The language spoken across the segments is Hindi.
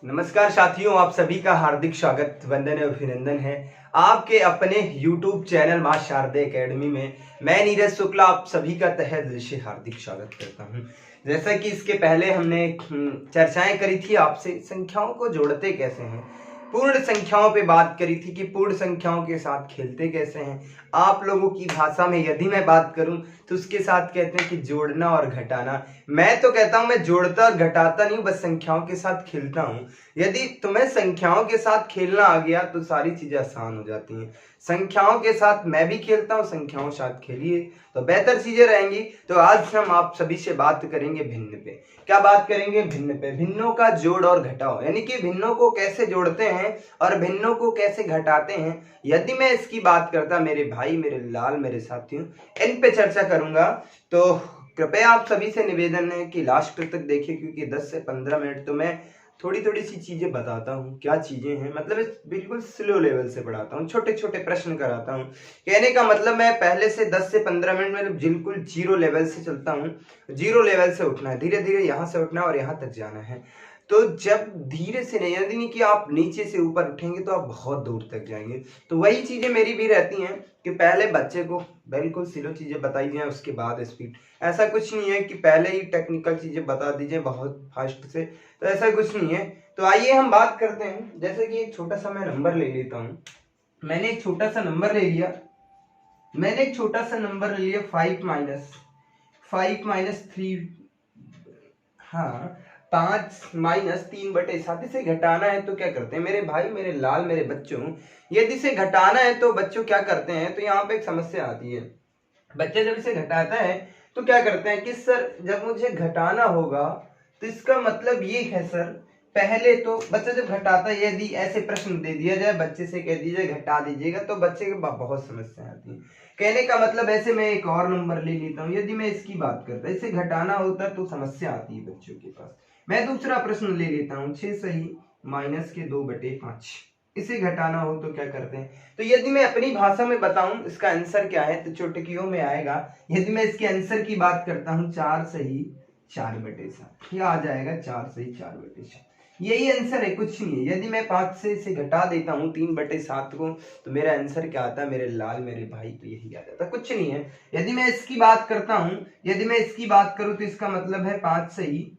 नमस्कार साथियों, आप सभी का हार्दिक स्वागत, वंदन एवं अभिनंदन है आपके अपने YouTube चैनल मां शारदे एकेडमी में। मैं नीरज शुक्ला आप सभी का तहे दिल से हार्दिक स्वागत करता हूं। जैसा कि इसके पहले हमने चर्चाएं करी थी आपसे, संख्याओं को जोड़ते कैसे हैं, पूर्ण संख्याओं पे बात करी थी कि पूर्ण संख्याओं के साथ खेलते कैसे हैं। आप लोगों की भाषा में यदि मैं बात करूं तो उसके साथ कहते हैं कि जोड़ना और घटाना। मैं तो कहता हूं मैं जोड़ता और घटाता नहीं हूं, बस संख्याओं के साथ खेलता हूं। यदि तुम्हें संख्याओं के साथ खेलना आ गया तो सारी चीजें आसान हो जाती हैं। संख्याओं के साथ मैं भी खेलता हूं, संख्याओं के साथ खेलिए तो बेहतर चीजें रहेंगी। तो आज हम आप सभी से बात करेंगे भिन्न पे। क्या बात करेंगे? भिन्न पे। भिन्नों का जोड़ और घटाओ, यानी कि भिन्नों को कैसे जोड़ते हैं और भिन्नों को कैसे घटाते हैं। यदि मैं इसकी बात करता मेरे भाई, मेरे लाल, मेरे साथियों, इन पे चर्चा करूंगा तो कृपया आप सभी से निवेदन है कि लास्ट तक देखिए, क्योंकि 10 से 15 मिनट तो मैं थोड़ी थोड़ी सी चीजें बताता हूँ। क्या चीजें हैं मतलब बिल्कुल स्लो लेवल से पढ़ाता हूँ, छोटे छोटे प्रश्न कराता हूँ। कहने का मतलब मैं पहले से 10 से 15 मिनट में बिल्कुल जीरो लेवल से चलता हूँ। जीरो लेवल से उठना है, धीरे धीरे यहाँ से उठना है और यहाँ तक जाना है। तो जब धीरे से नहीं, यानी कि आप नीचे से ऊपर उठेंगे तो आप बहुत दूर तक जाएंगे। तो वही चीजें मेरी भी रहती हैं कि पहले बच्चे को बिल्कुल स्लो चीजें बताई जाए, उसके बाद स्पीड। ऐसा कुछ नहीं है कि पहले ही टेक्निकल चीजें बता दीजिए बहुत फास्ट से, तो ऐसा कुछ नहीं है। तो आइए हम बात करते हैं। जैसे कि एक छोटा सा मैं नंबर ले लेता हूं। मैंने एक छोटा सा नंबर ले लिया, 5 - 3। हाँ, 5 - 3/7। इसे घटाना है तो क्या करते हैं मेरे भाई, मेरे लाल, मेरे बच्चों? यदि इसे घटाना है तो बच्चों क्या करते हैं, तो यहाँ पे एक समस्या आती है। बच्चे जब इसे घटाता है तो क्या करते हैं कि सर जब मुझे घटाना होगा तो इसका मतलब ये है सर, पहले तो बच्चा जब घटाता है, यदि ऐसे प्रश्न दे दिया जाए, बच्चे से कह दीजिए घटा दीजिएगा, तो बच्चे के बहुत समस्या आती है। कहने का मतलब ऐसे मैं एक और नंबर ले लेता हूँ। यदि मैं इसकी बात करता, इसे घटाना होता तो समस्या आती है बच्चों के पास। मैं दूसरा प्रश्न ले लेता हूँ, 6 सही -2/5। इसे घटाना हो तो क्या करते हैं? तो यदि मैं अपनी भाषा में बताऊं इसका आंसर क्या है तो चुटकियों में आएगा। यदि मैं इसके आंसर की बात करता हूं, 4 सही 4/7। ये आ जाएगा 4 सही 4/7। यही आंसर है, कुछ नहीं है। यदि मैं 5 से इसे घटा देता हूं 3/7 को, तो मेरा आंसर क्या आता है मेरे लाल, मेरे भाई? तो यही आ जाता, कुछ नहीं है। यदि मैं इसकी बात करता हूं, यदि मैं इसकी बात करूं तो इसका मतलब है 5 सही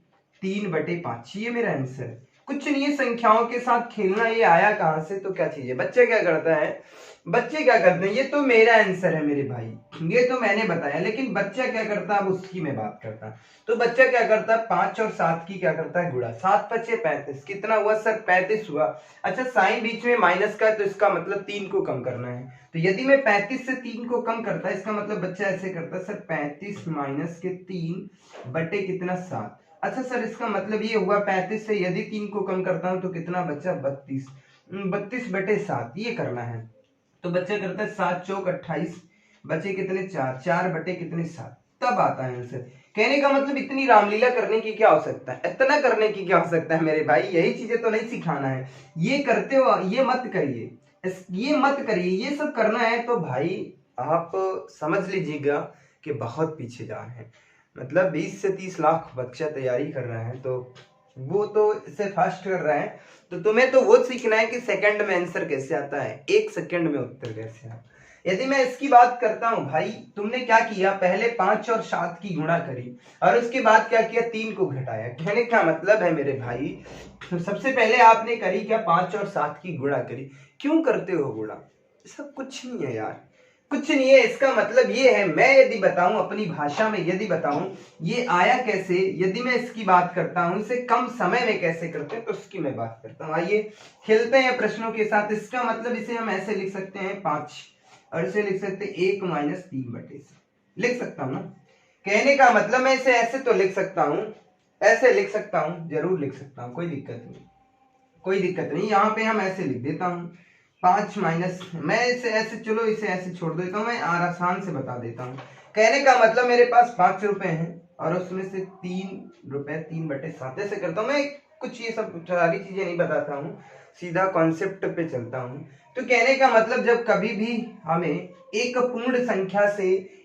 3/5। ये मेरा आंसर है, कुछ नहीं है। संख्याओं के साथ खेलना ये आया कहां से? तो क्या चीज है, बच्चे क्या करता है, बच्चे क्या करते हैं? ये तो मेरा आंसर है मेरे भाई, ये तो मैंने बताया, लेकिन बच्चा क्या करता है अब उसकी मैं बात करता। तो बच्चा क्या करता है, 5 और 7 की क्या करता है गुणा। 7×5 = 35। कितना हुआ सर? 35 हुआ। अच्छा, साइन बीच में माइनस का है तो इसका मतलब 3 को कम करना है। तो यदि मैं 35 से 3 को कम करता है, इसका मतलब बच्चा ऐसे करता है सर, 35 - 3 बटे कितना 7। अच्छा सर, इसका मतलब ये हुआ 35 से यदि 3 को कम करता हूं तो कितना बचा? 32। 32/7 ये करना है। तो बच्चा करता है 7 चौक 28, बचे कितने? 4। 4 बटे कितने? 7। तब आता है आंसर। कहने का मतलब इतनी रामलीला करने की क्या आवश्यकता है, इतना करने की क्या आवश्यकता है मेरे भाई? यही चीजें तो नहीं सिखाना है। ये करते हो, ये मत करिए, ये मत करिए। ये सब करना है तो भाई आप समझ लीजिएगा कि बहुत पीछे जा रहे हैं। मतलब 20 से 30 लाख बच्चा तैयारी कर रहा है, तो वो तो इससे फास्ट कर रहा है। तो तुम्हें तो वो सीखना है कि सेकंड में आंसर कैसे आता है, 1 सेकंड में उत्तर कैसे आता है। यदि मैं इसकी बात करता हूं, भाई तुमने क्या किया, पहले 5 और 7 की गुणा करी और उसके बाद क्या किया, 3 को घटाया। कहने का मतलब है मेरे भाई, तो सबसे पहले आपने करी क्या, 5 और 7 की गुणा करी। क्यों करते हो गुणा? सब कुछ नहीं है यार, कुछ नहीं है। इसका मतलब ये है, मैं यदि बताऊं अपनी भाषा में, यदि बताऊं ये आया कैसे, यदि मैं इसकी बात करता हूं इसे कम समय में कैसे करते हैं तो उसकी मैं बात करता हूं। आइए खेलते हैं प्रश्नों के साथ। इसका मतलब इसे हम ऐसे लिख सकते हैं 5 और इसे लिख सकते हैं 1 - 3/7। लिख सकता हूं ना? कहने का मतलब मैं इसे ऐसे तो लिख सकता हूं, ऐसे लिख सकता हूं, जरूर लिख सकता हूं, कोई दिक्कत नहीं, कोई दिक्कत नहीं। यहाँ पे हम ऐसे लिख देता हूँ 5 माइनस, मैं इसे ऐसे, चलो इसे ऐसे छोड़ देता हूँ, मैं आसान से बता देता हूँ। कहने का मतलब मेरे पास 5 रुपए हैं और उसमें से 3 रुपए 3/7 ऐसे करता हूँ मैं। कुछ ये सब सारी चीजें नहीं बताता हूँ, सीधा कॉन्सेप्ट पे चलता हूँ। तो कहने का मतलब जब कभी भी हमें एक पूर्ण संख्या से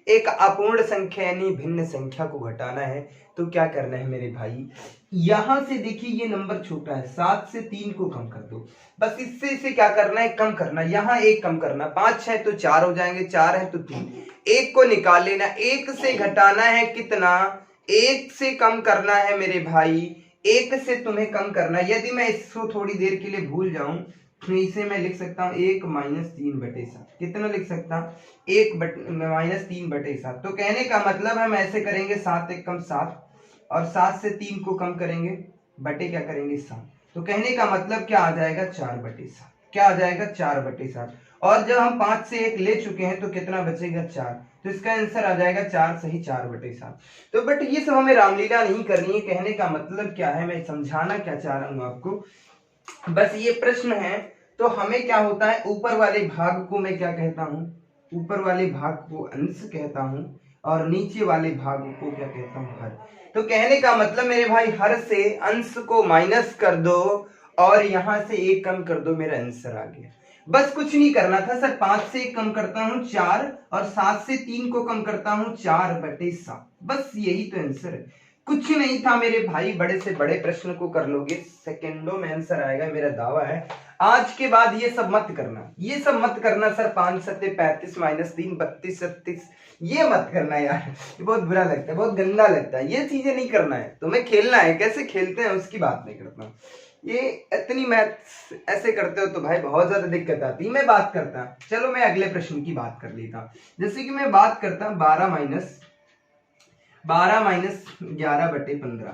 एक अपूर्ण संख्या यानी भिन्न संख्या को घटाना है तो क्या करना है मेरे भाई, यहां से देखिए ये नंबर छोटा है, 7 से 3 को कम कर दो, बस इससे इसे क्या करना है, कम करना। यहाँ एक कम करना, 5 है तो 4 हो जाएंगे, 4 है तो 3, एक को निकाल लेना, एक से घटाना है कितना, एक से कम करना है मेरे भाई, एक से तुम्हें कम करना है। यदि मैं इसको थोड़ी देर के लिए भूल जाऊं तो इसे मैं लिख सकता हूं 1 माइनस 3/7। कितना लिख सकता हूं, 1 माइनस 3/7। तो कहने का मतलब हम ऐसे करेंगे 7 एक कम 7 और 7 से 3 को कम करेंगे, बटे क्या करेंगे 7। तो कहने का मतलब क्या आ जाएगा 4/7। क्या आ जाएगा 4/7। और जब हम 5 से 1 ले चुके हैं तो कितना बचेगा 4, तो इसका आंसर आ जाएगा 4 सही 4/7। तो बट ये सब हमें रामलीला नहीं करनी है। कहने का मतलब क्या है, मैं समझाना क्या चाह रहा हूं आपको, बस ये प्रश्न है। तो हमें क्या होता है, ऊपर वाले भाग को मैं क्या कहता हूं, ऊपर वाले भाग को अंश कहता हूं और नीचे वाले भाग को क्या कहता हूं, हर। तो कहने का मतलब मेरे भाई हर से अंश को माइनस कर दो और यहां से 1 कम कर दो, मेरा आंसर आ गया। बस कुछ नहीं करना था सर, 5 से 1 कम करता हूं 4 और 7 से 3 को कम करता हूं 4/7, बस यही तो आंसर है, कुछ नहीं था मेरे भाई। बड़े से बड़े प्रश्न को कर लोगे, सेकंडों में आंसर आएगा, मेरा दावा है। आज के बाद ये सब मत करना, ये सब मत करना सर, 5 सत्ते 35 माइनस 3 32 36, ये मत करना यार, ये बहुत बुरा लगता है, बहुत गंदा लगता है, ये चीजें नहीं करना है। तुम्हें खेलना है, कैसे खेलते हैं उसकी बात नहीं करता। ये इतनी मैथ्स ऐसे करते हो तो भाई बहुत ज्यादा दिक्कत आती है। मैं बात करता, चलो मैं अगले प्रश्न की बात कर लेता, जैसे कि मैं बात करता 12 माइनस 11/15,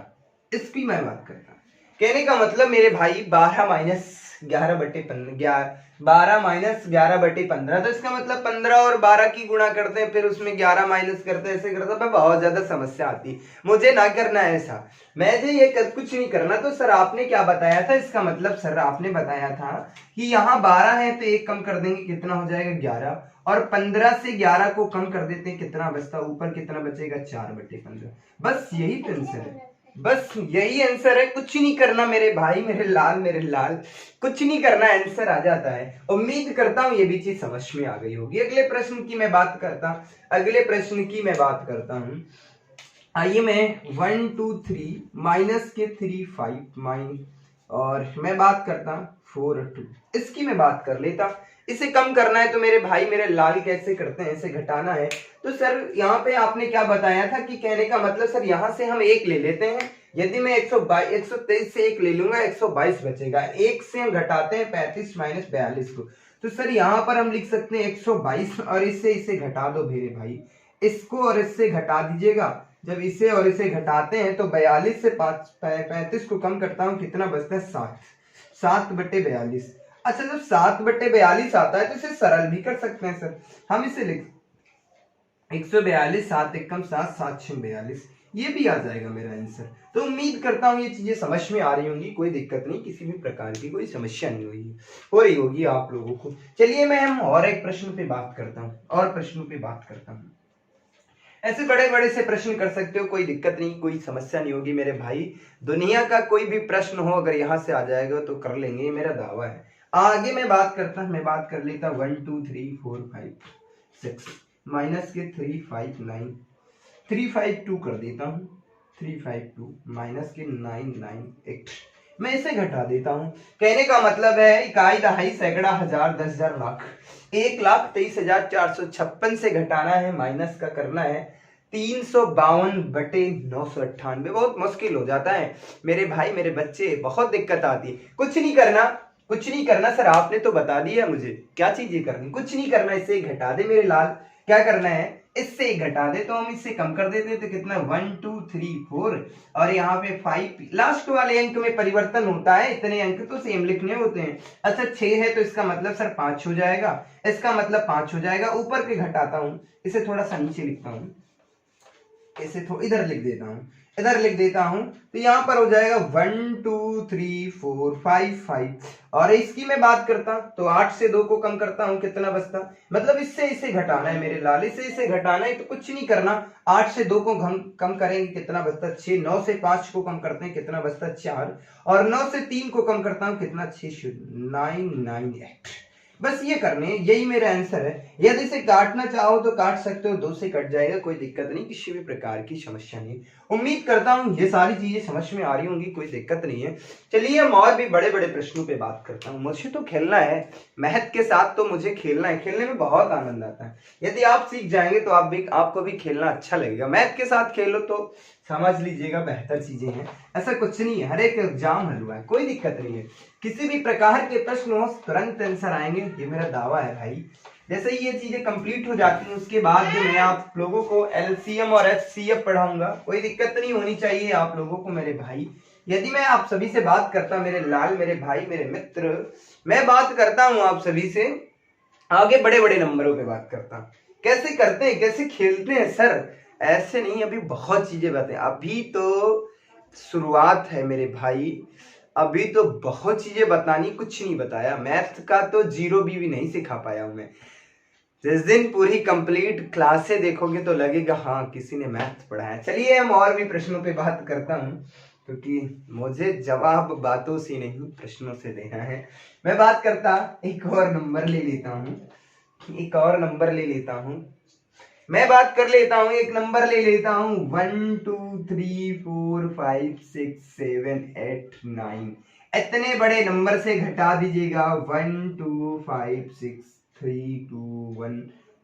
इसकी मैं बात करता। कहने का मतलब मेरे भाई 12 माइनस 11/15, तो इसका मतलब 15 और 12 की गुणा करते हैं, फिर उसमें 11 माइनस करते हैं, ऐसे करते हैं, बहुत ज्यादा समस्या आती। मुझे ना करना है ऐसा, मैं ये कुछ नहीं करना। तो सर आपने क्या बताया था, इसका मतलब सर आपने बताया था कि यहाँ 12 है तो 1 कम कर देंगे, कितना हो जाएगा 11, और 15 से 11 को कम कर देते हैं, कितना बचता, ऊपर कितना बचेगा 4/15। बस यही तो आंसर है, बस यही आंसर है, कुछ नहीं करना मेरे भाई, मेरे लाल, कुछ नहीं करना, आंसर आ जाता है। उम्मीद करता हूं ये भी चीज समझ में आ गई होगी। अगले प्रश्न की मैं बात करता हूं। आइए मैं 1 2 3 माइनस के 3 5 और मैं बात करता 4 2, इसकी मैं बात कर लेता। इसे कम करना है तो मेरे भाई मेरे लाल कैसे करते हैं, इसे घटाना है। तो सर यहाँ पे आपने क्या बताया था कि कहने का मतलब सर यहाँ से हम 1 ले लेते हैं, यदि मैं 123 से 1 ले लूंगा 122 बचेगा, 1 से हम घटाते हैं 35 माइनस 42 को। तो सर यहाँ पर हम लिख सकते हैं 122 और इससे इसे घटा दो मेरे भाई, इसको और इससे घटा दीजिएगा। जब इसे और इसे घटाते हैं तो 42 से 35 को कम करता हूं, कितना बचता है 7/42। अच्छा जब 7/42 आता है तो इसे सरल भी कर सकते हैं सर, हम इसे लिख 142 7 एकम 7 7 6 42, ये भी आ जाएगा मेरा आंसर। तो उम्मीद करता हूँ ये चीजें समझ में आ रही होंगी, कोई दिक्कत नहीं, किसी भी प्रकार की कोई समस्या नहीं हुई हो रही होगी आप लोगों को। चलिए मैं हम और एक प्रश्न पे बात करता हूँ, और प्रश्नों पे बात करता हूँ। ऐसे बड़े बड़े से प्रश्न कर सकते हो, कोई दिक्कत नहीं, कोई समस्या नहीं होगी मेरे भाई। दुनिया का कोई भी प्रश्न हो अगर यहाँ से आ जाएगा तो कर लेंगे, ये मेरा दावा है। आगे मैं बात कर लेता 1 2 3 4 5 6 माइनस के 3 5 9 3 5 2 कर देता हूँ, 3 5 2 माइनस के 9 9 8, मैं इसे घटा देता हूँ। कहने का मतलब है इकाई दहाई सैकड़ा हजार 10,000 लाख 1,23,456 से घटाना है, माइनस का करना है 352/998। बहुत मुश्किल हो जाता है मेरे भाई मेरे बच्चे, बहुत दिक्कत आती है। कुछ नहीं करना सर, आपने तो बता दिया मुझे क्या चीजें करनी, कुछ नहीं करना, इससे घटा दे मेरे लाल। क्या करना है, इससे घटा दे तो हम इससे कम कर देते तो कितना 1 2 3 4 और यहाँ पे 5, लास्ट वाले अंक में परिवर्तन होता है, इतने अंक तो सेम लिखने होते हैं। अच्छा 6 है तो इसका मतलब सर 5 हो जाएगा, इसका मतलब 5 हो जाएगा। ऊपर के घटाता हूं, इसे थोड़ा सा नीचे लिखता हूं, इसे इधर लिख देता हूं, इधर लिख देता हूं तो यहाँ पर हो जाएगा 1 2 3 4 5 5। और इसकी मैं बात करता तो 8 से 2 को कम करता हूं, कितना बचता, मतलब इससे इसे घटाना है मेरे लाल, इससे इसे घटाना है तो कुछ नहीं करना, 8 से 2 को हम कम करेंगे कितना बचता 6, 9 से 5 को कम करते हैं कितना बचता 4, और 9 से 3 को कम करता हूं कितना 6 998। बस ये करने, यही मेरा आंसर है। यदि इसे काटना चाहो तो काट सकते हो, 2 से कट जाएगा, कोई दिक्कत नहीं, किसी भी प्रकार की समस्या नहीं। उम्मीद करता हूँ ये सारी चीजें समझ में आ रही होंगी, कोई दिक्कत नहीं है। चलिए हम और भी बड़े बड़े प्रश्नों पे बात करता हूँ। मुझे तो खेलना है, मैथ के साथ तो मुझे खेलना है, खेलने में बहुत आनंद आता है। यदि आप सीख जाएंगे तो आपको भी खेलना अच्छा लगेगा। मैथ के साथ खेलो तो समझ लीजिएगा बेहतर चीजें हैं, ऐसा कुछ नहीं है, हर एक एग्जाम हल हुआ है, कोई दिक्कत नहीं है। किसी भी प्रकार के प्रश्न हो तुरंत आंसर आएंगे, ये मेरा दावा है भाई। जैसे ही ये चीजें कंप्लीट हो जाती हैं उसके बाद जो मैं आप लोगों को एलसीएम और एचसीएफ पढ़ाऊंगा, कोई दिक्कत नहीं होनी चाहिए आप लोगों को मेरे भाई। यदि मैं आप सभी से बात करता, मेरे लाल, मेरे भाई, मेरे मित्र, मैं बात करता हूं आप सभी से आगे बड़े बड़े नंबरों पे बात करता हूं। कैसे करते हैं, कैसे खेलते हैं सर, ऐसे नहीं, अभी बहुत चीजें बातें, अभी तो शुरुआत है मेरे भाई, अभी तो बहुत चीजें बतानी, कुछ नहीं बताया, मैथ का तो 0 भी नहीं सिखा पाया हूं मैं। जिस दिन पूरी कंप्लीट क्लासें देखोगे तो लगेगा हाँ किसी ने मैथ पढ़ाया। चलिए हम और भी प्रश्नों पे बात करता हूँ, क्योंकि मुझे जवाब बातों से नहीं प्रश्नों से देना है। मैं बात करता, एक और नंबर ले लेता हूँ, एक और नंबर ले लेता हूँ, मैं बात कर लेता हूँ, एक नंबर ले लेता हूँ 1 2 3 4 5 6 7 8 9। इतने बड़े नंबर से घटा दीजिएगा 1 2 5 6 3 2 1।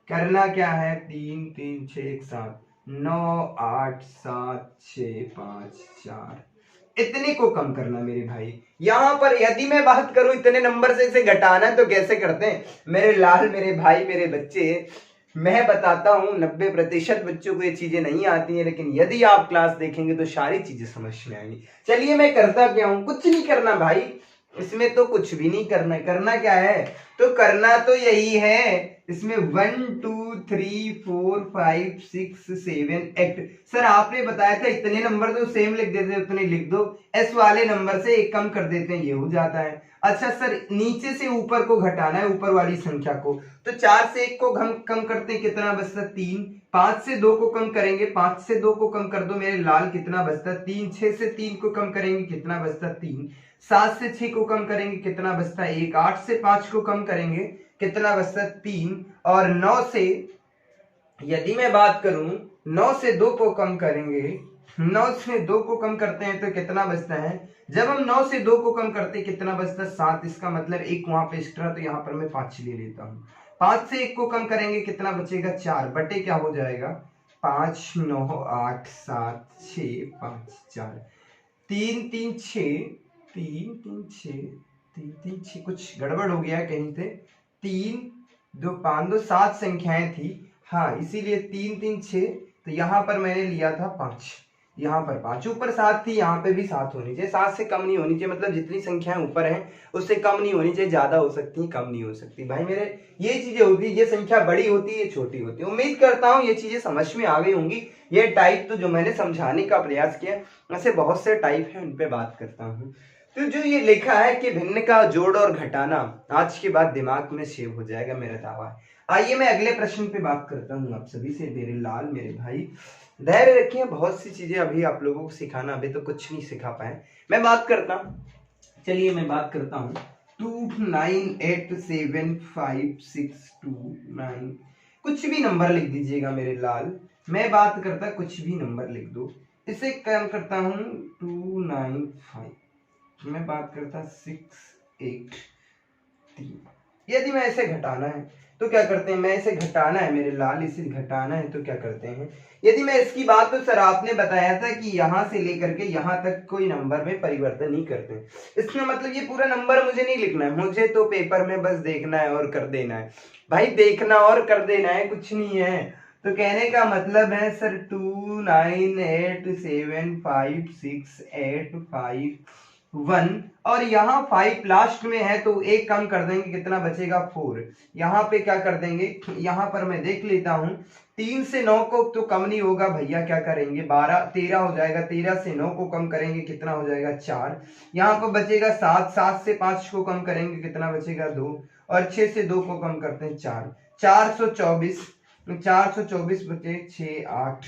करना क्या है, 3 3 6 7 9 8 7 6 5 4, इतने को कम करना मेरे भाई। यहां पर यदि मैं बात करूं इतने नंबर से इसे घटाना तो कैसे करते हैं मेरे लाल, मेरे भाई, मेरे बच्चे, मैं बताता हूं 90% बच्चों को ये चीजें नहीं आती हैं, लेकिन यदि आप क्लास देखेंगे तो सारी चीजें समझ में आएंगी। चलिए मैं करता क्या हूं, कुछ नहीं करना भाई, इसमें तो कुछ भी नहीं करना, करना क्या है, तो करना तो यही है। इसमें 1 2 3 4 5 6 7 8, सर आपने बताया था इतने नंबर तो सेम लिख देते हैं, उतने लिख दो, एस वाले नंबर से एक कम कर देते हैं, ये हो जाता है। अच्छा सर नीचे से ऊपर को घटाना है, ऊपर वाली संख्या को, तो 4 से 1 को हम कम करते हैं, कितना बचता 3, 5 से 2 को कम करेंगे, 5 से 2 को कम कर दो मेरे लाल, कितना बचता 3, 6 से 3 को कम करेंगे कितना बचता 3, 7 से 6 को कम करेंगे कितना बचता 1, 8 से 5 को कम करेंगे कितना बचता 3, और 9 से, यदि मैं बात करूं 9 से 2 को कम करेंगे, 9 से 2 को कम करते हैं तो कितना बचता है, जब हम 9 से 2 को कम करते हैं कितना बचता 7, इसका मतलब एक वहां पे एक्स्ट्रा, तो यहाँ पर मैं 5 ले लेता हूँ। 5 से 1 को कम करेंगे कितना बचेगा 4, बटे क्या हो जाएगा 5 9 8 7 6 5 4, 3 3 6 3 3 6 3 3 6, कुछ गड़बड़ हो गया कहीं से, 3 2 5 2 7 संख्याएं थी, हाँ इसीलिए 3 3 6, तो यहाँ पर मैंने लिया था 5, यहाँ पर 5, ऊपर 7 थी, यहाँ पे भी 7 होनी चाहिए, 7 से कम नहीं होनी चाहिए, मतलब जितनी संख्याएं ऊपर हैं उससे कम नहीं होनी चाहिए, ज्यादा हो सकती है कम नहीं हो सकती भाई मेरे, ये चीजें होती है, ये संख्या बड़ी होती है ये छोटी होती है। उम्मीद करता हूँ ये चीजें समझ में आ गई होंगी। ये टाइप तो जो मैंने समझाने का प्रयास किया, ऐसे बहुत से टाइप है, उन पे बात करता हूँ। तो जो ये लिखा है कि भिन्न का जोड़ और घटाना, आज के बाद दिमाग में सेव हो जाएगा, मेरा दावा है। आइए मैं अगले प्रश्न पे बात करता हूँ आप सभी से, मेरे लाल, मेरे भाई, धैर्य रखिए, बहुत सी चीजें अभी आप लोगों को सिखाना, अभी तो कुछ नहीं सिखा पाए। मैं बात करता, चलिए मैं बात करता हूँ 2 9 8 7 5 6 2 9, कुछ भी नंबर लिख दीजिएगा मेरे लाल, मैं बात करता कुछ भी नंबर लिख दो, इसे कम करता हूँ 2 9 5, मैं बात करता 6 8 3। यदि मैं इसे घटाना है तो क्या करते हैं, मैं इसे घटाना है मेरे लाल, इसे घटाना है तो क्या करते हैं, यदि मैं इसकी बात, तो सर आपने बताया था कि यहां से लेकर के यहां तक कोई नंबर में परिवर्तन नहीं करते, इसका मतलब ये पूरा नंबर मुझे नहीं लिखना है, मुझे तो पेपर में बस देखना है और कर देना है भाई, देखना और कर देना है, कुछ नहीं है। तो कहने का मतलब है सर 2 9 8 7 5 6 8 5 1 और यहाँ 5 लास्ट में है तो एक कम कर देंगे, कितना बचेगा 4। यहाँ पे क्या कर देंगे, यहाँ पर मैं देख लेता हूँ 3 से 9 को तो कम नहीं होगा भैया, क्या करेंगे 12 13 हो जाएगा, 13 से 9 को कम करेंगे कितना हो जाएगा 4। यहाँ पर बचेगा 7, 7 से 5 को कम करेंगे कितना बचेगा 2 और 6 से 2 को कम करते हैं 4, 424 बचे 6 8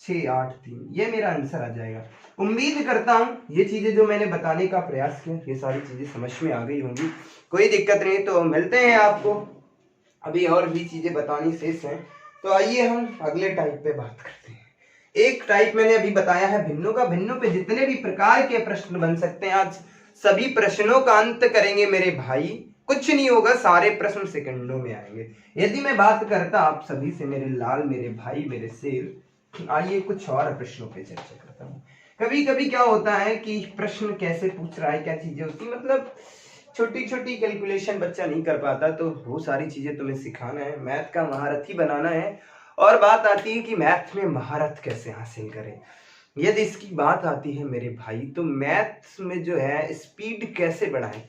6 8 3, ये मेरा आंसर आ जाएगा। उम्मीद करता हूं ये चीजें जो मैंने बताने का प्रयास किया ये सारी चीजें समझ में आ गई होंगी, कोई दिक्कत नहीं। तो मिलते हैं आपको, अभी और भी चीजें बतानी शेष हैं। तो आइए हम अगले टाइप पे बात करते हैं। एक टाइप मैंने अभी बताया है भिन्नों का। भिन्नों पे जितने भी प्रकार के प्रश्न बन सकते हैं आज सभी प्रश्नों का अंत करेंगे मेरे भाई, कुछ नहीं होगा, सारे प्रश्न सेकंडों में आएंगे। यदि मैं बात करता आप सभी से मेरे लाल, मेरे भाई, मेरे शेर, आइए कुछ और प्रश्नों पे चर्चा करता हूँ। कभी कभी क्या होता है कि प्रश्न कैसे पूछ रहा है, क्या चीजें होती, मतलब छोटी छोटी कैलकुलेशन बच्चा नहीं कर पाता, तो वो सारी चीजें तुम्हें सिखाना है, मैथ का महारथी बनाना है। और बात आती है कि मैथ में महारत कैसे हासिल करें। यदि इसकी बात आती है मेरे भाई तो मैथ्स में जो है स्पीड कैसे बढ़ाएं।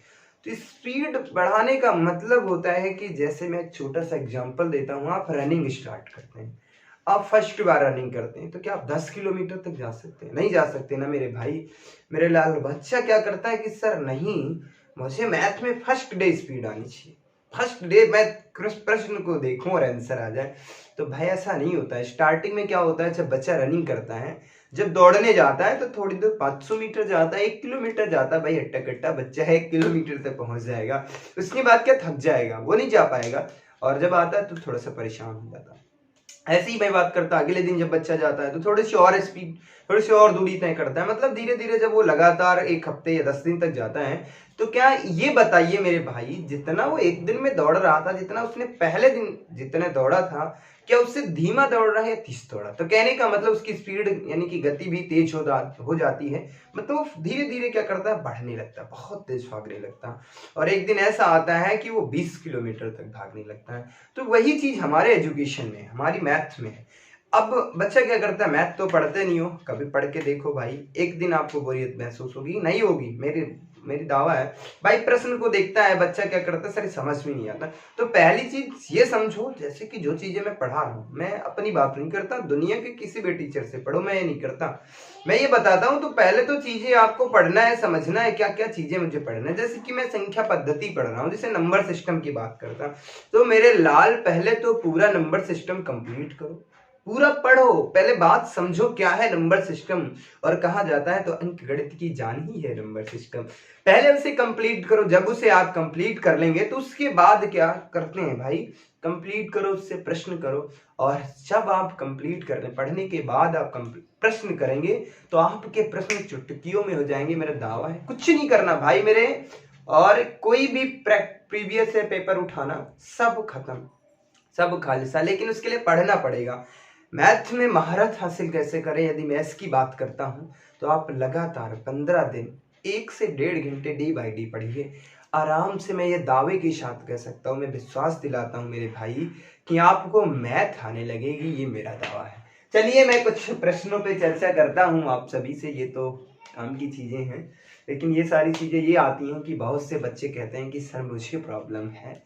तो स्पीड बढ़ाने का मतलब होता है कि जैसे मैं एक छोटा सा एग्जांपल देता हूँ, आप रनिंग स्टार्ट करते हैं, आप फर्स्ट बार रनिंग करते हैं तो क्या आप 10 किलोमीटर तक जा सकते हैं? नहीं जा सकते ना मेरे भाई, मेरे लाल। बच्चा क्या करता है कि सर नहीं, मुझे मैथ में फर्स्ट डे स्पीड आनी चाहिए, फर्स्ट डे मैं प्रश्न को देखूं और आंसर आ जाए। तो भाई ऐसा नहीं होता है। स्टार्टिंग में क्या होता है, जब बच्चा रनिंग करता है, जब दौड़ने जाता है तो थोड़ी दूर 500 मीटर जाता है, 1 किलोमीटर जाता है, भाई हट्टा कट्टा बच्चा है 1 किलोमीटर तक पहुंच जाएगा, उसके बाद क्या थक जाएगा, वो नहीं जा पाएगा। और जब आता है तो थोड़ा सा परेशान हो जाता है। ऐसे ही मैं बात करता अगले दिन जब बच्चा जाता है तो थोड़ी सी और स्पीड, थोड़ी सी और दूरी तय करता है। मतलब धीरे धीरे जब वो लगातार 1 हफ्ते या 10 दिन तक जाता है तो क्या ये बताइए मेरे भाई, जितना वो एक दिन में दौड़ रहा था, जितना उसने पहले दिन जितने दौड़ा था, क्या उससे धीमा दौड़ रहा है या तेज दौड़ा? तो कहने का मतलब उसकी स्पीड यानी कि गति भी तेज हो जाती है। मतलब वो धीरे धीरे क्या करता है, बढ़ने लगता है, बहुत तेज भागने लगता है। और एक दिन ऐसा आता है कि वो 20 किलोमीटर तक भागने लगता है। तो वही चीज हमारे एजुकेशन में, हमारी मैथ में है। अब बच्चा क्या करता है, मैथ तो पढ़ते नहीं हो, कभी पढ़ के देखो भाई, एक दिन आपको बोरियत महसूस होगी, नहीं होगी, मेरी दावा है भाई। प्रश्न को देखता है बच्चा, क्या करता है, सर समझ में नहीं आता। तो पहली चीज ये समझो, जैसे कि जो चीजें मैं पढ़ा रहा हूँ, मैं अपनी बात नहीं करता, दुनिया के किसी भी टीचर से पढ़ो, मैं ये नहीं करता, मैं ये बताता हूँ। तो पहले तो चीजें आपको पढ़ना है, समझना है क्या क्या चीजें मुझे पढ़ना है। जैसे कि मैं संख्या पद्धति पढ़ रहा हूँ, जैसे नंबर सिस्टम की बात करता हूँ, तो मेरे लाल पहले तो पूरा नंबर सिस्टम कंप्लीट करो, पूरा पढ़ो, पहले बात समझो क्या है नंबर सिस्टम और कहा जाता है। तो अंक गणित की जान ही है नंबर सिस्टम, पहले उसे कंप्लीट करो। जब उसे आप कंप्लीट कर लेंगे तो उसके बाद क्या करते हैं भाई, कंप्लीट करो, उससे प्रश्न करो। और जब आप कंप्लीट कर लें, पढ़ने के बाद आप प्रश्न करेंगे तो आपके प्रश्न चुटकियों में हो जाएंगे, मेरा दावा है। कुछ नहीं करना भाई मेरे, और कोई भी प्रीवियस से पेपर उठाना, सब खत्म, सब खालिसा, लेकिन उसके लिए पढ़ना पड़ेगा। मैथ में महारत हासिल कैसे करें, यदि मैथ्स की बात करता हूं तो आप लगातार 15 दिन 1 से 1.5 घंटे डे बाय डे पढ़िए, आराम से। मैं ये दावे के साथ कह सकता हूँ, मैं विश्वास दिलाता हूँ मेरे भाई कि आपको मैथ आने लगेगी, ये मेरा दावा है। चलिए मैं कुछ प्रश्नों पे चर्चा करता हूँ आप सभी से, ये तो काम की चीजें हैं, लेकिन ये सारी चीजें ये आती हैं कि बहुत से बच्चे कहते हैं कि सर मुझे प्रॉब्लम है,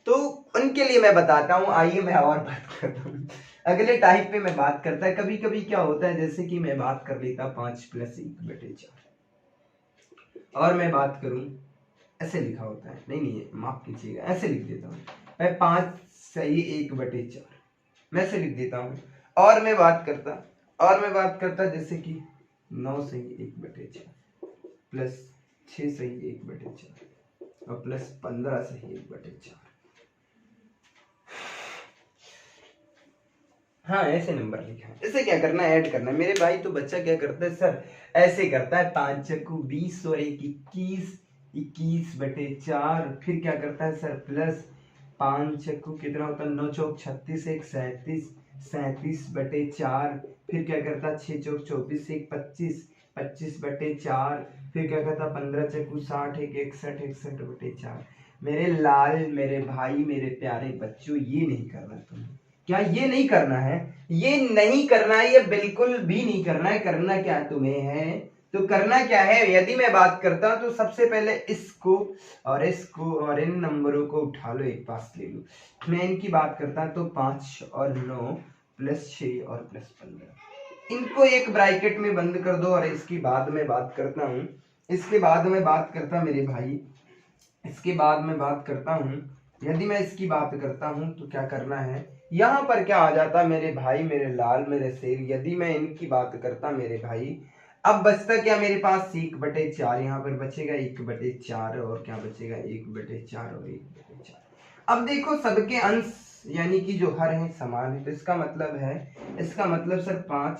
तो उनके लिए मैं बताता हूँ। आइए मैं और बात करता हूँ, अगले टाइप पे मैं बात करता है। कभी कभी क्या होता है, जैसे कि मैं बात कर लेता 5 + 1/4, और मैं बात करूं, ऐसे लिखा होता है, नहीं माफ कीजिएगा, ऐसे लिख देता हूँ मैं, 5 सही 1/4, मैं ऐसे लिख देता हूँ। और मैं बात करता जैसे कि 9 सही 1/4 प्लस 6 सही 1/4 और प्लस 15 सही 1/4। हाँ ऐसे नंबर लिखा है। इसे क्या करना है, ऐड करना है मेरे भाई। तो बच्चा क्या करता है, सर ऐसे करता है, 5 चक्कू 20 और 1 21, 21/4, फिर क्या करता है सर प्लस 5 चक्कू कितना होता है, 9 चौक 36, 1 37, 37/4, फिर क्या करता है 6 चौक 24, 1 25, 25/4, फिर क्या करता 15 चक्कू 60, 1 61, 61/4। मेरे लाल, मेरे भाई, मेरे प्यारे बच्चों, ये नहीं करना तुम्हें। क्या ये नहीं करना है? ये नहीं करना है, ये बिल्कुल भी नहीं करना है। करना क्या तुम्हें है, तो करना क्या है, यदि मैं बात करता हूं तो सबसे पहले इसको और इन नंबरों को उठा लो, एक पास ले लो। मैं इनकी बात करता हूं तो 5 और 9 प्लस 6 और प्लस 15, इनको एक ब्रैकेट में बंद कर दो। और इसकी बाद में बात करता हूं, इसके बाद में बात करता मेरे भाई, इसके बाद में बात करता हूं, यदि मैं इसकी बात करता हूं तो क्या करना है, यहाँ पर क्या आ जाता मेरे भाई मेरे लाल मेरे शेर, यदि मैं इनकी बात करता मेरे भाई, अब बचता क्या मेरे पास 1/4, यहाँ पर बचेगा 1/4 और क्या बचेगा 1/4 और 1/4। अब देखो सबके अंश यानी कि जो हर है समान है, तो इसका मतलब सर 5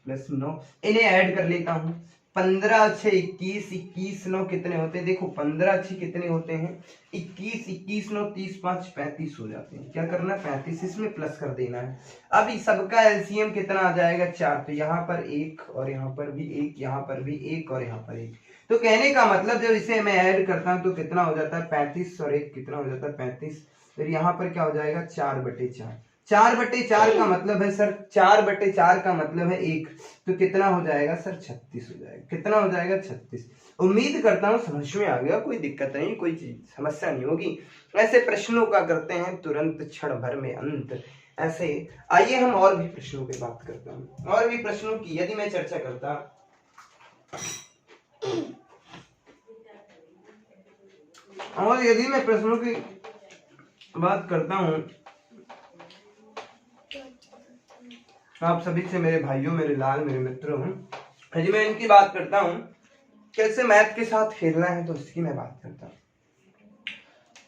+ 9, इन्हें ऐड कर लेता हूँ। 15 × 6 21, 21 9 कितने होते हैं, देखो 15 × 6 कितने होते हैं 21, 21 9 30 5 35 हो जाते हैं। क्या करना है 35, इसमें प्लस कर देना है। अब सबका एलसीएम कितना आ जाएगा 4, तो यहाँ पर 1 और यहाँ पर भी 1, यहाँ पर भी 1 और यहाँ पर 1। तो कहने का मतलब जब इसे मैं ऐड करता हूँ तो कितना हो जाता है 35 और 1 कितना हो जाता है 35। फिर यहाँ पर क्या हो जाएगा 4/4, 4/4 का मतलब है सर 4/4 का मतलब है 1, तो कितना हो जाएगा सर 36 हो जाएगा। कितना हो जाएगा 36। उम्मीद करता हूँ समझ में आ गया, कोई दिक्कत नहीं, कोई समस्या नहीं होगी। ऐसे प्रश्नों का करते हैं तुरंत क्षण भर में अंत। ऐसे आइए हम और भी प्रश्नों की बात करते हैं, और भी प्रश्नों की यदि मैं चर्चा करता, और यदि मैं प्रश्नों की बात करता हूं, आप सभी से मेरे भाइयों मेरे लाल मेरे मित्रों, यदि मैं इनकी बात करता हूं कैसे मैथ के साथ खेलना है तो उसकी मैं बात करता हूं।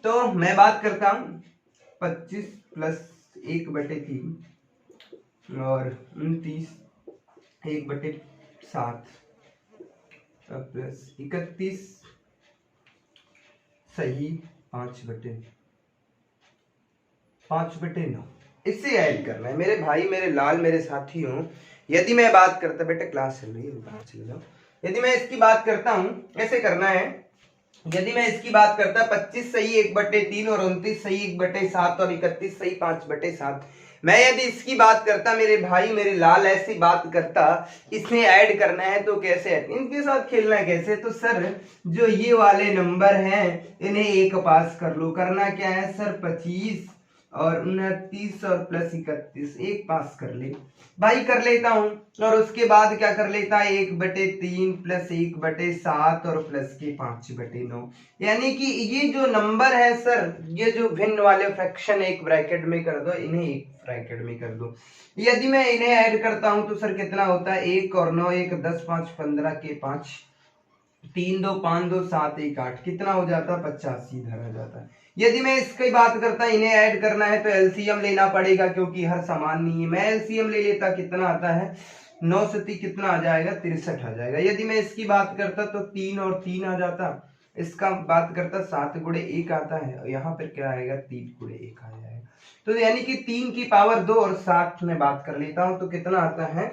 तो मैं बात करता हूं 25 + 1/3 और 29 1/7 प्लस 31 सही 5/9, इससे ऐड करना है मेरे भाई मेरे लाल मेरे साथियों। यदि मैं बात करता, बेटा क्लास चल रही है बाहर चले जाओ। यदि मैं इसकी बात करता हूं ऐसे करना है, यदि मैं इसकी बात करता 25 सही 1/3 और 29 सही 1/7 और 31 सही 5/7, मैं यदि इसकी बात करता मेरे भाई मेरे लाल ऐसी बात करता, इसमें ऐड करना है तो कैसे ऐड, इनके साथ खेलना है कैसे, तो सर जो ये वाले नंबर हैं इन्हें एक पास कर लो। करना क्या है सर 25 और 29 और प्लस 31 एक पास कर ले भाई, कर लेता हूं। और उसके बाद क्या कर लेता है 1/3 प्लस 1/7 और प्लस के 5/9, यानी कि ये जो नंबर है सर, ये जो भिन्न वाले फ्रैक्शन एक ब्रैकेट में कर दो, इन्हें एक ब्रैकेट में कर दो। यदि मैं इन्हें ऐड करता हूं तो सर कितना होता है 1 और 9 1 10 5 15 के 5, 3 2 5 2 7 1 8, कितना हो जाता है 85 इधर आ जाता है। यदि मैं इसकी बात करता इन्हें ऐड करना है तो एलसीएम लेना पड़ेगा क्योंकि हर समान नहीं है। मैं एलसीएम ले लेता, कितना आता है 9 से 3 कितना आ जाएगा 63 आ जाएगा। यदि मैं इसकी बात करता तो 3 और 3 आ जाता, इसका बात करता 7 × 1 आता है और यहाँ पर क्या आएगा 3 × 1 आ जाएगा। तो यानी कि 3 की पावर 2 और 7 में बात कर लेता हूं तो कितना आता है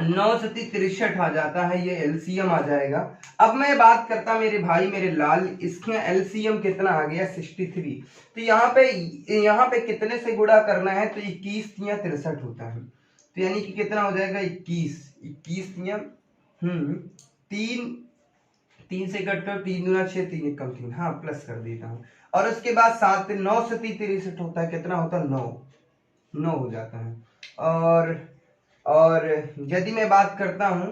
9 से 63 आ जाता है, ये एलसीएम आ जाएगा। अब मैं बात करता मेरे भाई मेरे लाल, इसके एलसीएम कितना आ गया 63। तो यहाँ पे कितने से गुणा करना है तो 21 या 63 होता है, तो यानी कि कितना हो जाएगा 21 या 3 से कट कर 3 दूना 6 3 1 कम 3, हाँ प्लस कर देता हूँ। और उसके बाद 7 9 से 63 होता है, कितना होता है 9 हो जाता है। और यदि मैं बात करता हूं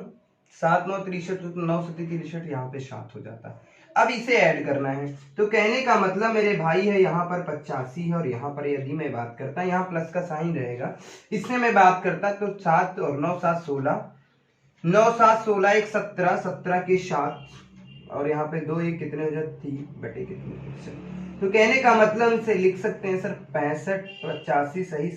7 9 63, तो 9 से 63 यहाँ पे 7 हो जाता है। अब इसे ऐड करना है तो कहने का मतलब मेरे भाई है यहाँ पर 85 है और यहाँ पर यदि मैं बात करता यहाँ प्लस का साइन रहेगा, इसमें मैं बात करता तो 7 और 9 7 16, 9 7 16 1 17 17 के 7 और यहाँ पे 2 1 कितने हो जाते 3 बटे कितने। तो कहने का मतलब से लिख सकते हैं सर 65 85 सही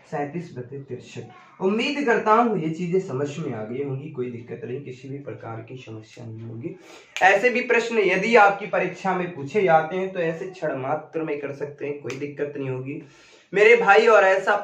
37/63। उम्मीद करता हूँ ये चीजें समझ में आ गई होंगी, कोई दिक्कत नहीं, किसी भी प्रकार की समस्या नहीं होगी। ऐसे भी प्रश्न यदि आपकी परीक्षा में पूछे जाते हैं तो ऐसे क्षण मात्र में कर सकते हैं, कोई दिक्कत नहीं होगी मेरे भाई। और ऐसा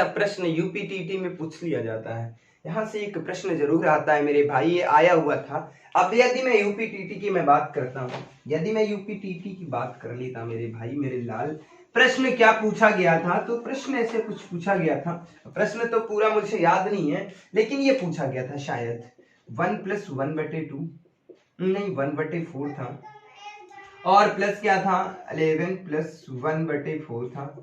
प्रश्न यूपीटीटी में पूछ लिया जाता है, यहाँ से एक प्रश्न जरूर आता है मेरे भाई, ये आया हुआ था। अब यदि मैं यूपीटीटी की मैं बात करता हूँ, यदि मैं यूपीटीटी की बात कर लेता मेरे भाई मेरे लाल, प्रश्न क्या पूछा गया था, तो प्रश्न ऐसे कुछ पूछा गया था। प्रश्न तो पूरा मुझे याद नहीं है, लेकिन ये पूछा गया था शायद 1 + 1/2 नहीं 1/4 था, और प्लस क्या था 11 + 1/4 था।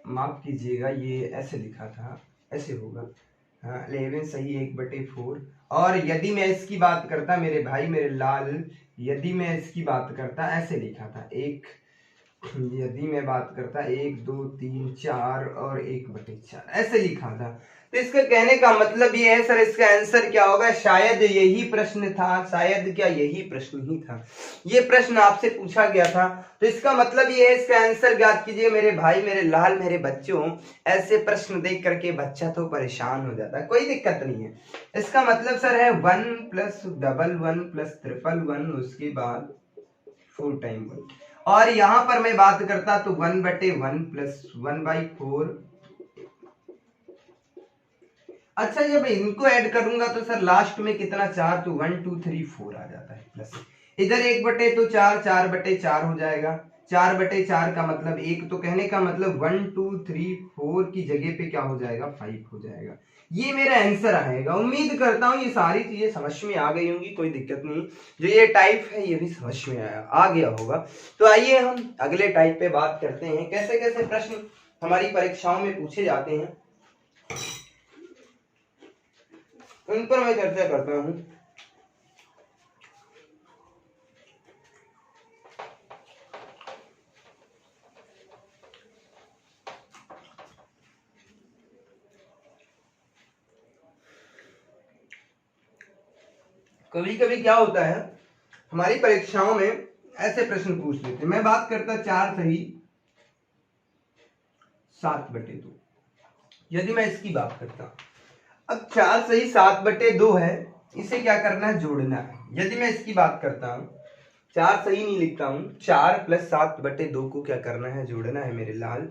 माफ कीजिएगा ये ऐसे लिखा था, ऐसे होगा, हाँ 11 सही 1/4। और यदि मैं इसकी बात करता मेरे भाई मेरे लाल, यदि मैं इसकी बात करता ऐसे लिखा था यदि मैं बात करता 1 2 3 4 और 1/4 ऐसे लिखा था। तो इसका कहने का मतलब ये है सर, इसका आंसर क्या होगा, शायद यही प्रश्न था, शायद क्या यही प्रश्न ही था, ये प्रश्न आपसे पूछा गया था। तो इसका मतलब ये है, इसका आंसर ज्ञात कीजिए मेरे भाई मेरे लाल मेरे बच्चों। ऐसे प्रश्न देख करके बच्चा तो परेशान हो जाता है, कोई दिक्कत नहीं है। इसका मतलब सर है 1 + 11 + 111 उसके बाद 4 टाइम 1, और यहां पर मैं बात करता तो 1/1 + 1/4। अच्छा जब इनको ऐड करूंगा तो सर लास्ट में कितना 4, तो 1 2 3 4 आ जाता है प्लस, इधर 1/4 4/4 हो जाएगा, 4/4 का मतलब 1, तो कहने का मतलब 1 2 3 4 की जगह पे क्या हो जाएगा 5 हो जाएगा। ये मेरा आंसर आएगा। उम्मीद करता हूँ ये सारी चीजें समझ में आ गई होंगी, कोई दिक्कत नहीं। जो ये टाइप है ये भी समझ में आ गया होगा। तो आइए हम अगले टाइप पे बात करते हैं, कैसे कैसे प्रश्न हमारी परीक्षाओं में पूछे जाते हैं उन पर मैं चर्चा करता हूं। कभी कभी क्या होता है हमारी परीक्षाओं में ऐसे प्रश्न पूछ लेते हैं। मैं बात करता 4 सही 7/2, यदि मैं इसकी बात करता, अब 4 सही 7/2 है, इसे क्या करना है जोड़ना है। यदि मैं इसकी बात करता हूं, 4 सही नहीं लिखता हूं, 4 + 7/2 को क्या करना है जोड़ना है मेरे लाल।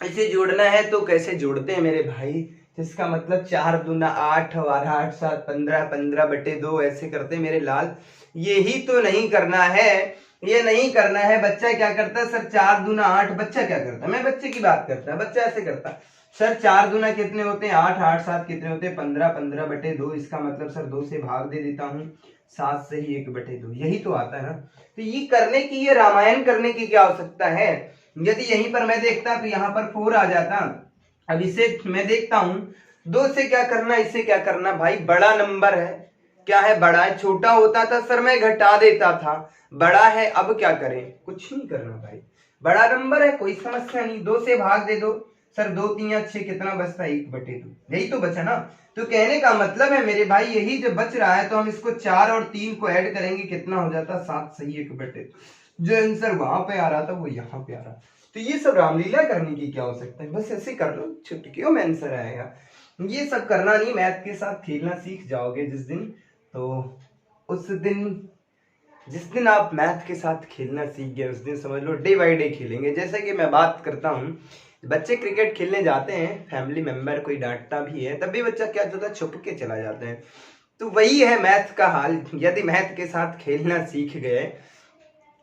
इसे जोड़ना है तो कैसे जोड़ते हैं मेरे भाई, जिसका मतलब 4 दूना 8 और 8 7 15 15/2 ऐसे करते हैं मेरे लाल। यही तो नहीं करना है, ये नहीं करना है। बच्चा क्या करता है सर 4 दूना 8, बच्चा क्या करता है, मैं बच्चे की बात करता है, बच्चा ऐसे करता है सर 4 दूना कितने होते हैं 8 8 7 कितने होते हैं 15 15/2, इसका मतलब सर 2 से भाग दे देता हूँ, 7 सही 1/2, यही तो आता है ना। तो ये करने की, ये रामायण करने की क्या आवश्यकता है। यदि यहीं पर मैं देखता तो यहाँ पर 4 आ जाता। अब इसे मैं देखता हूं 2 से क्या करना, इसे क्या करना भाई, बड़ा नंबर है, क्या है बड़ा है, छोटा होता था सर मैं घटा देता था, बड़ा है अब क्या करें, कुछ नहीं करना भाई, बड़ा नंबर है कोई समस्या नहीं, 2 से भाग दे दो सर, 2 3 6 कितना बचता है 1/2, यही तो बचा ना। तो कहने का मतलब है मेरे भाई यही जो बच रहा है, तो हम इसको 4 और 3 को ऐड करेंगे, कितना हो जाता 7 सही 1/2। जो आंसर वहां पे आ रहा था वो यहाँ पे आ रहा। तो ये सब रामलीला करने की क्या हो सकता है, बस ऐसे कर लो चुटकियों में आंसर आएगा। ये सब करना नहीं, मैथ के साथ खेलना सीख जाओगे जिस दिन, तो उस दिन जिस दिन आप मैथ के साथ खेलना सीख गए उस दिन समझ लो डे बाई डे खेलेंगे। जैसे कि मैं बात करता हूँ, बच्चे क्रिकेट खेलने जाते हैं, फैमिली मेंबर कोई डांटता भी है, तब भी बच्चा क्या होता है छुप के चला जाता है। तो वही है मैथ का हाल। यदि मैथ के साथ खेलना सीख गए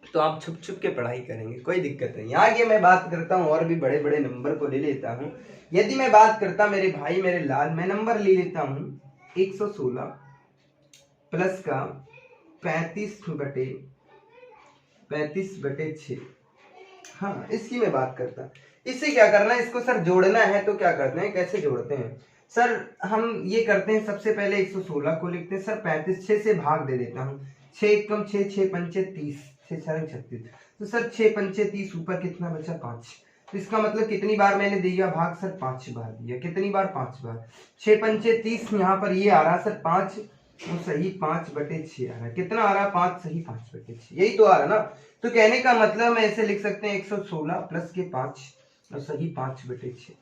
तो आप छुप छुप के पढ़ाई करेंगे, कोई दिक्कत नहीं। आगे मैं बात करता हूँ और भी बड़े बड़े नंबर को ले लेता हूँ। यदि मैं बात करता मेरे भाई मेरे लाल, मैं नंबर ले लेता हूँ 116 प्लस का 35/6। हाँ इसकी मैं बात करता। इससे क्या करना है, इसको सर जोड़ना है, तो क्या करते हैं, कैसे जोड़ते हैं सर, हम ये करते हैं सबसे पहले 116 को लिखते हैं सर 35, 6 से भाग दे देता हूँ, 6 एकम 6 6 पंचे 30, 6 4 36, तो सर 6 पंचे 30, ऊपर कितना बचा 5। तो इसका मतलब कितनी बार मैंने दिया भाग सर 5 बार दिया, कितनी बार 5 बार, 6 पंचे 30, यहाँ पर ये आ रहा सर 5 तो सही 5/6 आ रहा है, कितना आ रहा है 5 सही 5/6, यही तो आ रहा ना। तो कहने का मतलब मैं ऐसे लिख सकते हैं 116 प्लस के 5 और सही 5/6,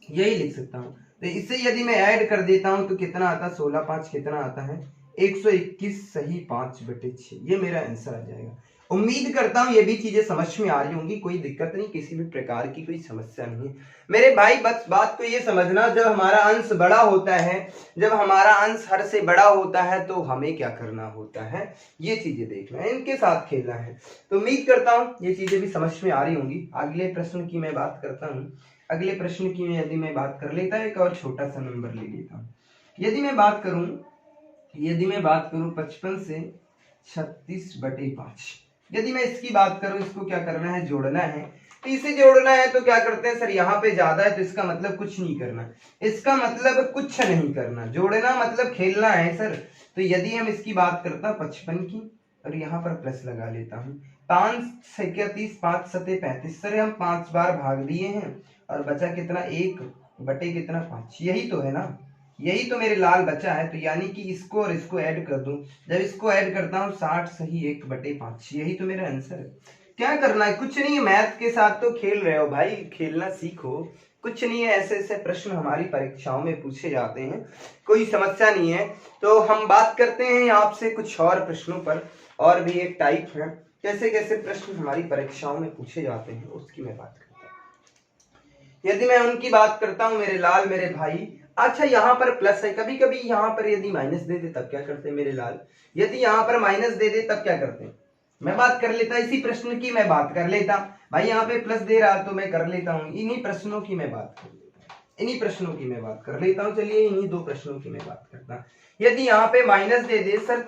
यही लिख सकता हूँ। तो इससे यदि मैं ऐड कर देता हूँ तो कितना आता है 16 5 कितना आता है 121 सही 5/6, ये मेरा आंसर आ जाएगा। उम्मीद करता हूं ये भी चीजें समझ में आ रही होंगी, कोई दिक्कत नहीं, किसी भी प्रकार की कोई समस्या नहीं है मेरे भाई। बस बात को ये समझना, जब हमारा अंश बड़ा होता है, जब हमारा अंश हर से बड़ा होता है तो हमें क्या करना होता है, ये चीजें देखना है, इनके साथ खेलना है। तो उम्मीद करता हूं ये चीजें भी समझ में आ रही होंगी। अगले प्रश्न की मैं बात करता हूँ। अगले प्रश्न की यदि मैं बात कर लेता है, एक और छोटा सा नंबर ले लेता हूँ। यदि मैं बात करूं 55 से 36/5, यदि मैं इसकी बात करूं, इसको क्या करना है, जोड़ना है। तो इसे जोड़ना है तो क्या करते हैं सर, यहाँ पे ज्यादा है तो इसका मतलब कुछ नहीं करना, इसका मतलब कुछ नहीं करना, जोड़ना मतलब खेलना है सर। तो यदि हम इसकी बात करता 55 की, और यहाँ पर प्लस लगा लेता हूँ, 5 6 30, 5 7 35, सर हम 5 बार भाग दिए हैं और बचा कितना, 1/5, यही तो है ना, यही तो मेरे लाल बचा है। तो यानी कि इसको और इसको ऐड कर दूं, जब इसको ऐड करता हूं 60 सही 1/5, यही तो मेरा आंसर है। क्या करना है, कुछ नहीं है, मैथ के साथ तो खेल रहे हो भाई, खेलना सीखो, कुछ नहीं है। ऐसे ऐसे प्रश्न हमारी परीक्षाओं में पूछे जाते हैं, कोई समस्या नहीं है। तो हम बात करते हैं आपसे कुछ और प्रश्नों पर, और भी एक टाइप है, कैसे कैसे प्रश्न हमारी परीक्षाओं में पूछे जाते हैं उसकी मैं बात करता हूँ। यदि मैं उनकी बात करता हूँ मेरे लाल मेरे भाई, अच्छा यहाँ पर प्लस है, कभी कभी यहाँ पर यदि माइनस दे दे तब क्या करते हैं मेरे लाल, यदि यहाँ पर माइनस दे दे तब क्या करते हैं, मैं बात कर लेता, इसी प्रश्न की मैं बात कर लेता भाई। यहाँ पे प्लस दे रहा तो मैं कर लेता हूँ, इन्हीं प्रश्नों की मैं बात कर लेता हूँ, इन्हीं प्रश्नों की मैं बात कर लेता हूँ। चलिए इन्हीं 2 प्रश्नों की मैं बात करता हूँ। यदि यहाँ पे माइनस दे दे सर,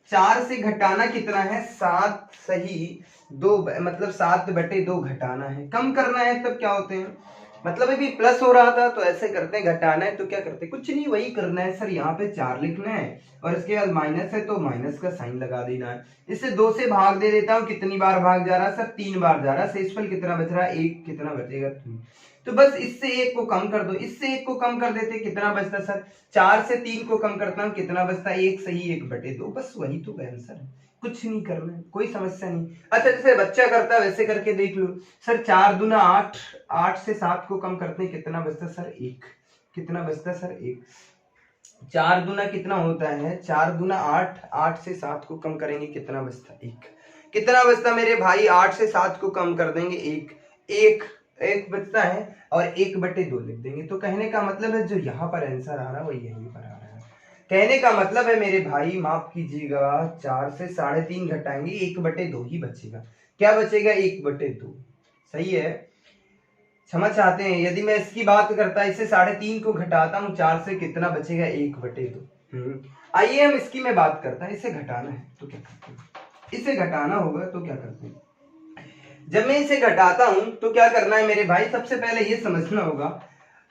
4 से घटाना कितना है, 7 सही 2, मतलब 7/2 घटाना है, कम करना है, तब क्या होते हैं, मतलब अभी प्लस हो रहा था तो ऐसे करते हैं, घटाना है तो क्या करते हैं, कुछ नहीं, वही करना है सर। यहाँ पे 4 लिखना है और इसके बाद माइनस है तो माइनस का साइन लगा देना है। इससे 2 से भाग दे देता हूँ, कितनी बार भाग जा रहा है सर, 3 बार जा रहा है। शेषफल कितना बच रहा है, 1, कितना बचेगा 3। तो बस इससे 1 को कम कर दो, इससे 1 को कम कर देते, कितना बचता सर, 4 से 3 को कम करता हूँ, कितना बचता है, 1 सही 1/2, बस वही तो आंसर है, कुछ नहीं करना है, कोई समस्या नहीं। अच्छा जैसे बच्चा करता है वैसे करके देख लो सर, 4 दूना 8, 8 से 7 को कम करते हैं, कितना बचता सर, 1, कितना बचता सर, 1। 4 दूना कितना होता है, 4 दूना 8, 8 से 7 को कम करेंगे, कितना बचता, 1, कितना बचता मेरे भाई, 8 से 7 को कम कर देंगे, 1, 1 बचता है और 1/2 लिख देंगे। तो कहने का मतलब है जो यहाँ पर आंसर आ रहा है वो यहीं पर आ रहा है। कहने का मतलब है मेरे भाई, माफ कीजिएगा, 4 से 3.5 घटाएंगे, 1/2 ही बचेगा, क्या बचेगा, 1/2, सही है, क्षमा चाहते हैं। यदि मैं इसकी बात करता, इसे 3.5 को घटाता हूँ 4 से, कितना बचेगा, 1/2। आइए हम इसकी मैं बात करता है, इसे घटाना है तो क्या करते हैं, इसे घटाना होगा तो क्या करते हैं, जब मैं इसे घटाता हूं तो क्या करना है मेरे भाई, सबसे पहले ये समझना होगा,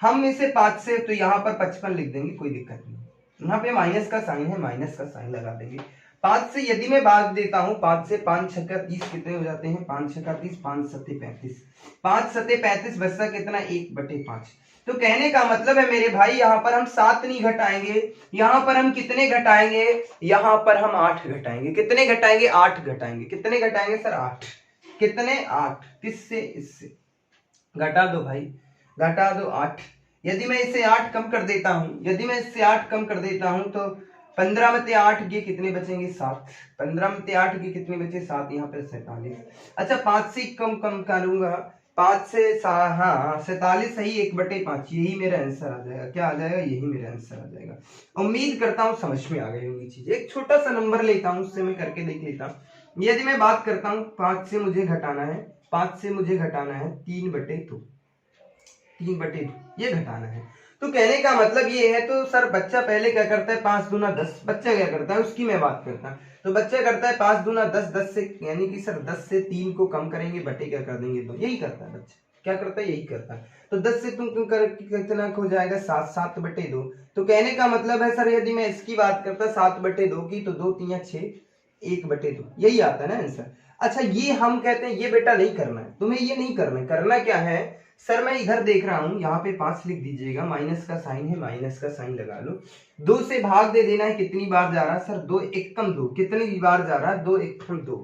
हम इसे 5 से, तो यहाँ पर 55 लिख देंगे, कोई दिक्कत नहीं, यहाँ पे माइनस का साइन है, माइनस का साइन लगा देंगे। 5 से यदि मैं भाग देता हूँ, 5 से 5 छक्का 30, कितने हो जाते हैं, 5 छक्का 30, 5 सत्ते 35, 5 सत्ते 35 बचता कितना, 1/5। तो कहने का मतलब है मेरे भाई, यहाँ पर हम 7 नहीं घटाएंगे, यहाँ पर हम कितने घटाएंगे, यहाँ पर हम 8 घटाएंगे, कितने घटाएंगे, 8 घटाएंगे, कितने घटाएंगे सर, 8, कितने, 8, किससे, इससे घटा दो भाई, घटा दो 8। यदि मैं इसे 8 कम कर देता हूं, यदि मैं इससे 8 कम कर देता हूं तो 15 में 8 के कितने बचेंगे, 7, 15 में 8 के कितने बचे, 7, यहाँ पे 47। अच्छा 5 से कम करूंगा, 5 से हाँ 47 सही 1/5, यही मेरा आंसर आ जाएगा, क्या आ जाएगा, यही मेरा आंसर आ जाएगा। उम्मीद करता हूँ समझ में आ गई होंगी चीज। एक छोटा सा नंबर लेता हूँ, उससे मैं करके देख लेता हूँ। यदि मैं बात करता हूँ 5 से मुझे घटाना है, 5 से मुझे घटाना है 3/2, 3/2 ये घटाना है। तो कहने का मतलब ये है, तो सर बच्चा पहले क्या करता है, 5 दूना 10, बच्चा क्या करता है उसकी मैं बात करता हूँ। तो बच्चा करता है 5 दूना 10, 10 से यानी कि सर 10 से 3 को कम करेंगे, बटे क्या कर देंगे, 2, यही करता है बच्चा, क्या करता है, यही करता है। तो 10 से तुम कितना हो जाएगा, 7, 7/2। तो कहने का मतलब है सर, यदि मैं इसकी बात करता 7/2 की, तो 2 3 6, 1/2, यही आता है ना आंसर। अच्छा ये हम कहते हैं, ये बेटा नहीं करना है तुम्हें, ये नहीं करना है, करना क्या है सर, मैं इधर देख रहा हूं, यहाँ पे 5 लिख दीजिएगा, माइनस का साइन है, माइनस का साइन लगा लो, 2 से भाग दे देना है, कितनी बार जा रहा है सर, 2 एकम 2, कितनी बार जा रहा है, 2 एकम 2।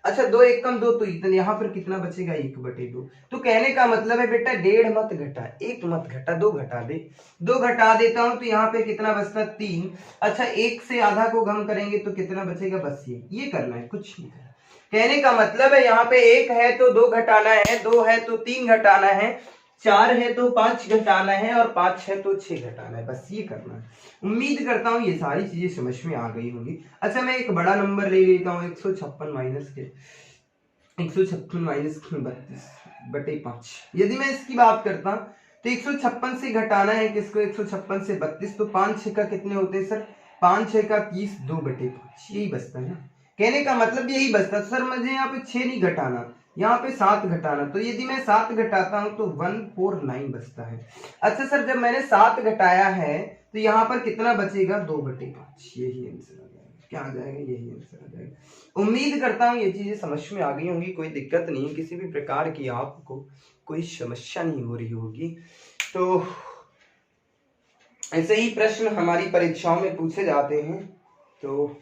अच्छा 2 एकम 2 तो इतने, यहाँ पर कितना बचेगा 1/2। तो कहने का मतलब है बेटा 1.5 मत घटा, 1 मत घटा, 2 घटा दे, 2 घटा देता हूं तो यहाँ पे कितना बचता 3। अच्छा 1 से आधा को कम करेंगे तो कितना बचेगा, बस ये करना है, कुछ नहीं करना। कहने का मतलब है यहाँ पे 1 है तो 2 घटाना है, 2 है तो 3 घटाना है, 4 है तो 5 घटाना है, और 5 है तो 6 घटाना है, बस ये करना है। उम्मीद करता हूँ ये सारी चीजें समझ में आ गई होंगी। अच्छा मैं एक बड़ा नंबर ले लेता हूँ, 156 माइनस के 32/5। यदि मैं इसकी बात करता तो 156 से घटाना है किसको, 156 से 32, तो 5 6 का कितने होते हैं सर, 5 6 का 30, 2/5, यही बचता है ना। कहने का मतलब यही बचता सर, मुझे यहाँ पे 6 नहीं घटाना, यहाँ पे 7 घटाना, तो यदि मैं 7 घटाता हूं तो 149 बचता है। अच्छा सर जब मैंने 7 घटाया है तो यहाँ पर कितना बचेगा, 2/5, यही आंसर आ जाएगा। क्या आ जाएगा, यही आंसर आ जाएगा। उम्मीद करता हूँ ये चीजें समझ में आ गई होंगी, कोई दिक्कत नहीं, किसी भी प्रकार की आपको कोई समस्या नहीं हो रही होगी। तो ऐसे ही प्रश्न हमारी परीक्षाओं में पूछे जाते हैं। तो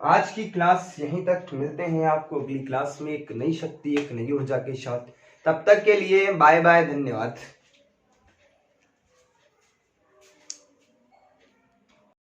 आज की क्लास यहीं तक, मिलते हैं आपको अगली क्लास में एक नई शक्ति, एक नई ऊर्जा के साथ। तब तक के लिए बाय बाय, धन्यवाद।